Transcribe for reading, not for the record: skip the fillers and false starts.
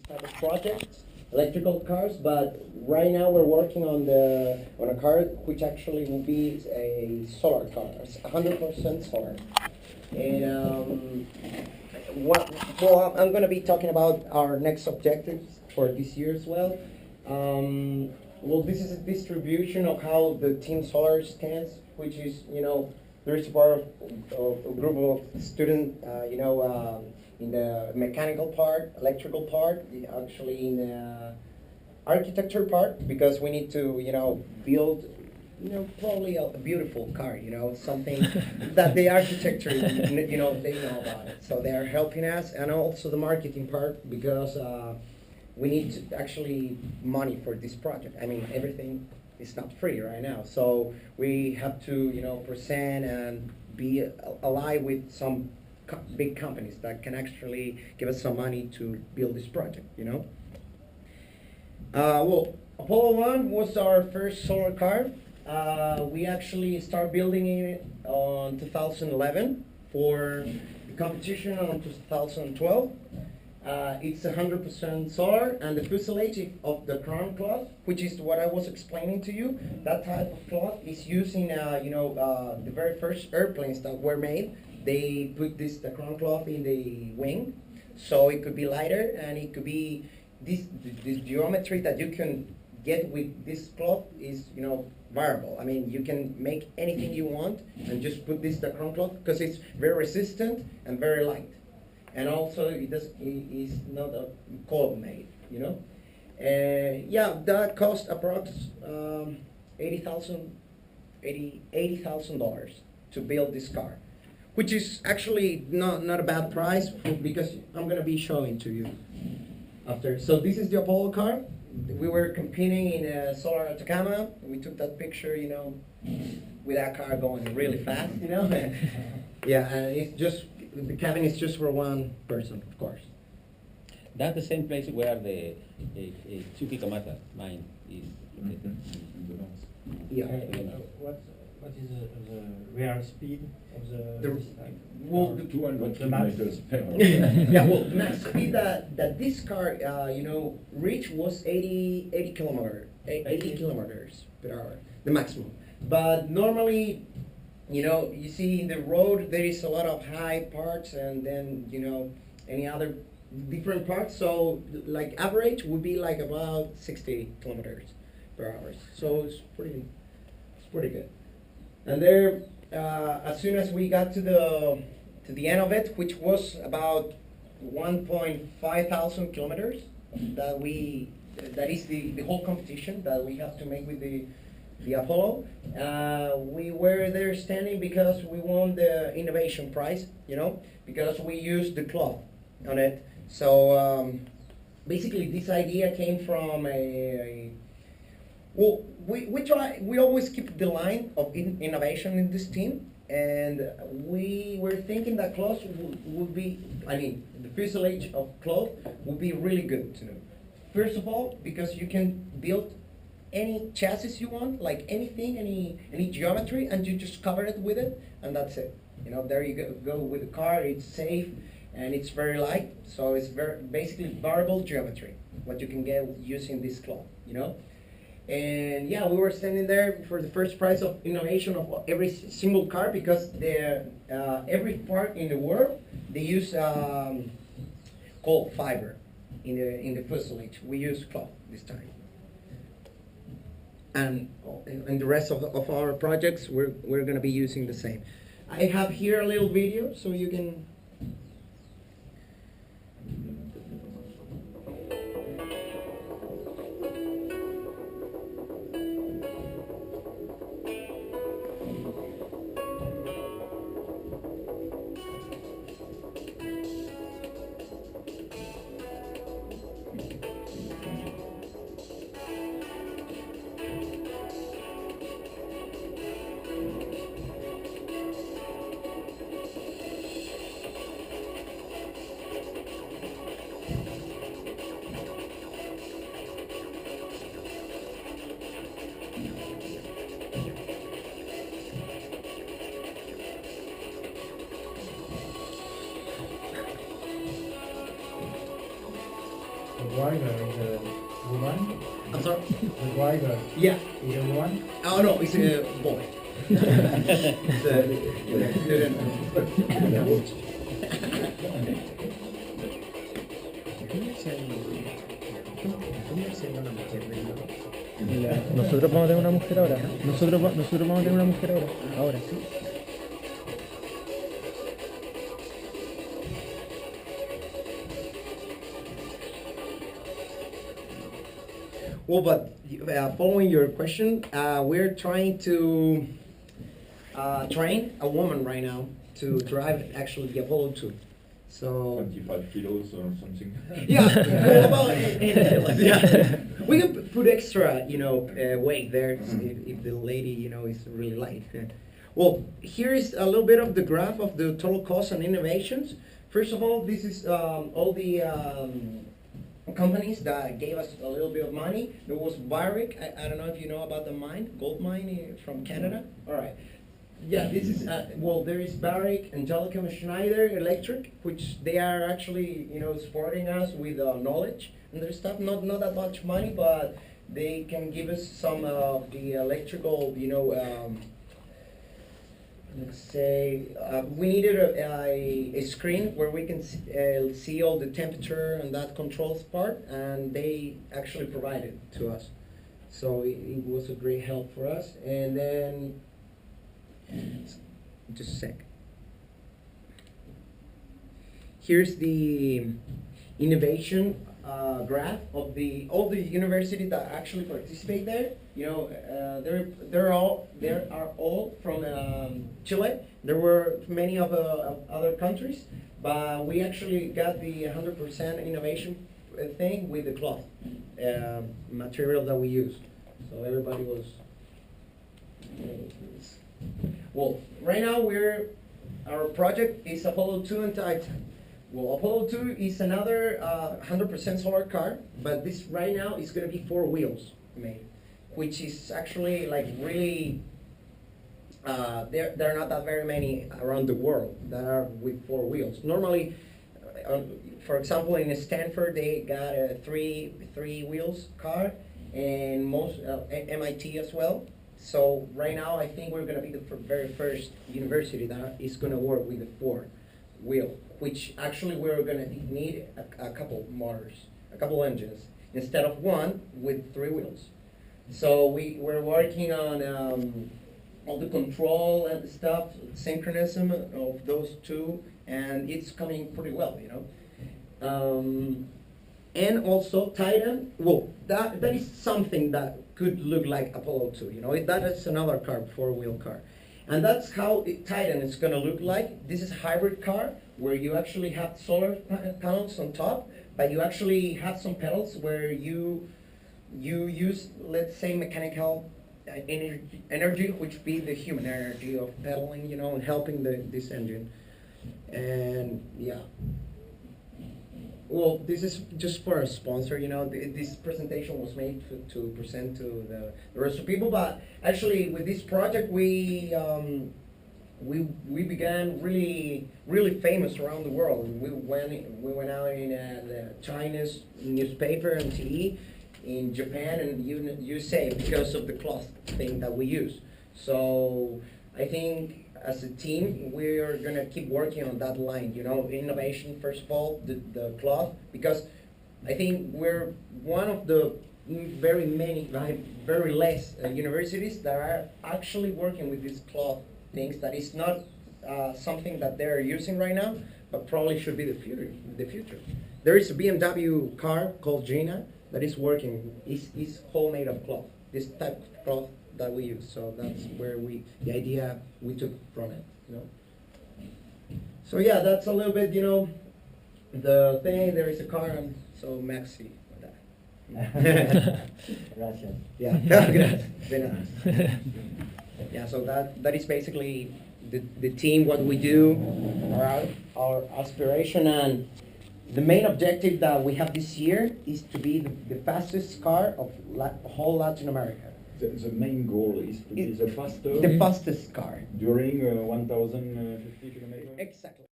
type of projects, electrical cars, but right now we're working on a car which actually will be a solar car. It's 100% solar. And I'm going to be talking about our next objectives for this year as well. This is a distribution of how the Team Solar stands, which is, there's a part of a group of students, in the mechanical part, electrical part, actually in the architecture part, because we need to, build, probably a beautiful car, something that the architecture, they know about it. So they are helping us, and also the marketing part, because we need to actually money for this project. I mean, everything is not free right now, so we have to, present and be alive with some big companies that can actually give us some money to build this project. Apollo 1 was our first solar car. We actually started building it on 2011 for the competition on 2012. It's 100% solar, and the fuselage of the crown cloth, which is what I was explaining to you, that type of cloth is used in, the very first airplanes that were made. They put the crown cloth in the wing, so it could be lighter, and it could be this geometry that you can get with this cloth is, variable. I mean, you can make anything you want and just put the crown cloth, because it's very resistant and very light. And also it's not a cold made. That cost approx $80,000 to build this car, which is actually not a bad price, because I'm gonna be showing to you after. So this is the Apollo car. We were competing in a solar Atacama. We took that picture, with that car going really fast. Yeah, and it's just, the cabin is just for one person, of course. That's the same place where the Chuquicamata mine is located. Yeah. What is the real speed of The- well, the 200 the max- kilometers per hour. Yeah, well, the max speed that this car, reached was 80 kilometers per hour, the maximum. But normally, you see in the road there is a lot of high parts, and then, any other different parts. So like average would be like about 60 kilometers per hour. So it's pretty good. And there, as soon as we got to the end of it, which was about 1.5 thousand kilometers, that is the whole competition that we have to make with the Apollo. We were there standing because we won the innovation prize, because we used the cloth on it. So basically, this idea came from we always keep the line of innovation in this team, and we were thinking that cloth would be, the fuselage of cloth would be really good to know. First of all, because you can build any chassis you want, like anything, any geometry, and you just cover it with it, and that's it. There you go with the car. It's safe, and it's very light, so it's basically variable geometry, what you can get using this cloth. And yeah, we were standing there for the first prize of innovation of every single car, because every part in the world they use coal fiber in the fuselage. We use cloth this time. And in the rest of our projects, we're going to be using the same. I have here a little video so you can. The driver is a woman. I'm sorry? The driver Yeah. is a woman. Oh no, it's a boy. It's a student. Nosotros vamos a tener una mujer ahora. Nosotros vamos a tener una mujer ahora. Ahora sí. Well, but following your question, we're trying to train a woman right now to drive actually the Apollo 2. So 25 kilos or something. yeah, well, about yeah, we can put extra, weight there if the lady, is really light. Well, here is a little bit of the graph of the total cost and innovations. First of all, this is all the companies that gave us a little bit of money. There was Barrick. I don't know if you know about the mine, gold mine from Canada. All right. Yeah, this is, there is Barrick, Angelica and Schneider Electric, which they are actually, supporting us with knowledge and their stuff. Not that much money, but they can give us some of the electrical, let's say, we needed a screen where we can see all the temperature and that controls part, and they actually provided to us. So it was a great help for us. And then, just a sec. Here's the innovation graph of all the universities that actually participate there. They are all from Chile. There were many of other countries, but we actually got the 100% innovation thing with the cloth material that we use. So everybody was. Well, right now our project is Apollo 2 and Titan. Well, Apollo 2 is another 100% solar car, but this right now is going to be 4 wheels made, which is actually like really, there are not that very many around the world that are with 4 wheels. Normally, for example, in Stanford, they got a 3 wheels car, and most MIT as well. So right now, I think we're going to be the very first university that is going to work with the 4 wheel, which actually we're going to need a couple motors, a couple engines, instead of 1 with 3 wheels. So we're working on all the control and stuff, synchronism of those 2, and it's coming pretty well, And also Titan, well, that is something that could look like Apollo 2, that is another car, 4-wheel car. And that's how Titan is going to look like. This is a hybrid car where you actually have solar panels on top, but you actually have some pedals where you use, let's say, mechanical energy, which would be the human energy of pedaling, and helping this engine. And yeah. Well, this is just for a sponsor, this presentation was made to present to the rest of the people, but actually with this project we began really famous around the world. We went out in the Chinese newspaper and TV in Japan and USA because of the cloth thing that we use. So I think as a team, we are going to keep working on that line, innovation, first of all, the cloth, because I think we're one of the very less universities that are actually working with these cloth things that is not something that they're using right now, but probably should be the future. There is a BMW car called Gina that is working, is whole made of cloth, this type of cloth that we use. So that's where the idea we took from it, So yeah, that's a little bit, the thing. There is a car, and so Maxi with that. Gracias. Yeah, gracias. Yeah, so that is basically the team, what we do, our aspiration, and the main objective that we have this year is to be the fastest car of whole Latin America. The main goal is to be the fastest The fastest car. during 1,050 kilometers. Exactly.